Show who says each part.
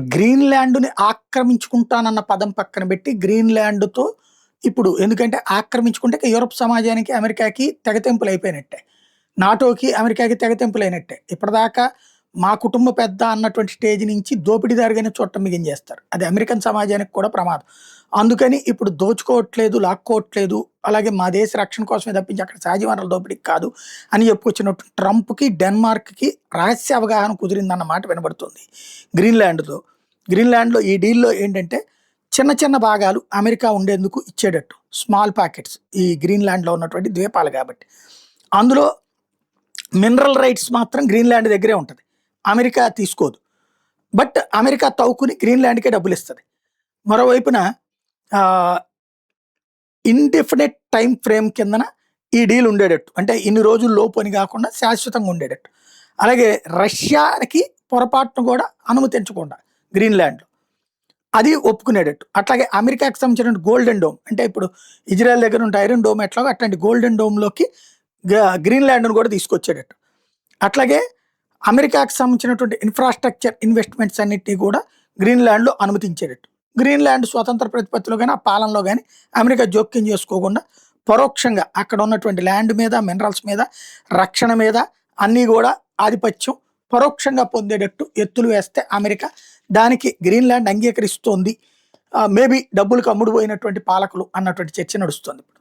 Speaker 1: గ్రీన్‌లాండ్‌ని ఆక్రమించుకుంటానన్న పదం పక్కన పెట్టి గ్రీన్‌లాండ్‌తో ఇప్పుడు ఎందుకంటే ఆక్రమించుకుంటే ఇక యూరప్ సమాజానికి, అమెరికాకి తెగతెంపులయిపోయినట్టే. నాటోకి, అమెరికాకి తెగతెంపులైనట్టే. ఇప్పటిదాకా మా కుటుంబ పెద్ద అన్నటువంటి స్టేజ్ నుంచి దోపిడీదారుగానే చూడటం మిగించేస్తారు. అది అమెరికన్ సమాజానికి కూడా ప్రమాదం. అందుకని ఇప్పుడు దోచుకోవట్లేదు, లాక్కోవట్లేదు, అలాగే మా దేశ రక్షణ కోసమే తప్పించి అక్కడ సహజ వనరుల దోపిడీకి కాదు అని చెప్పుకొచ్చినట్టు ట్రంప్‌కి, డెన్మార్క్‌కి రహస్య అవగాహన కుదిరిందన్న మాట వినబడుతుంది గ్రీన్‌లాండ్‌తో. గ్రీన్‌లాండ్‌లో ఈ డీల్‌లో ఏంటంటే చిన్న చిన్న భాగాలు అమెరికా ఉండేందుకు ఇచ్చేటట్టు. స్మాల్ పాకెట్స్ ఈ గ్రీన్‌లాండ్‌లో ఉన్నటువంటి ద్వీపాలు కాబట్టి. అందులో మినరల్ రైట్స్ మాత్రం గ్రీన్‌లాండ్ దగ్గరే ఉంటది. అమెరికా తీసుకోదు. బట్ అమెరికా తవ్వుకుని గ్రీన్‌లాండ్‌కే డబ్బులిస్తది. మరోవైపున ఆహ్, ఇండెఫినిట్ టైమ్ ఫ్రేమ్ కిందన ఈ డీల్ ఉండేటట్టు. అంటే ఇన్ని రోజుల లోపు అని గాకుండా శాశ్వతంగా ఉండేటట్టు. అలాగే రష్యాకి పొరపాటున కూడా అనుమతించకుండా గ్రీన్‌లాండ్‌లో. అది ఒప్పుకునేటట్టు. అట్లాగే అమెరికాకి సంబంధించిన గోల్డెన్ డోమ్ అంటే ఇప్పుడు ఇజ్రాయెల్ దగ్గర ఉంటే ఐరన్ డోమ్ ఎట్లాగో అట్లాంటి గోల్డెన్ డోమ్‌లోకి గ్రీన్‌లాండ్‌ని కూడా తీసుకొచ్చేటట్టు. అట్లాగే అమెరికాకి సంబంధించినటువంటి ఇన్‌ఫ్రాస్ట్రక్చర్ ఇన్వెస్ట్‌మెంట్స్ అన్నిటిని కూడా గ్రీన్‌లాండ్‌లో అనుమతించేటట్టు. గ్రీన్‌లాండ్ స్వతంత్ర ప్రతిపత్తిలో గాని, ఆ పాలనలో గాని అమెరికా జోక్యం చేసుకోకుండా పరోక్షంగా అక్కడ ఉన్నటువంటి ల్యాండ్ మీద, మినరల్స్ మీద, రక్షణ మీద అన్నీ గూడా ఆధిపత్యం పరోక్షంగా పొందేటట్టు ఎత్తులు వేస్తే అమెరికా దానికి గ్రీన్‌లాండ్ అంగీకరిస్తోంది. మేబీ డబ్బులకు అమ్ముడుపోయినటువంటి పాలకులు అన్నటువంటి చర్చ నడుస్తోంది ఇప్పుడు.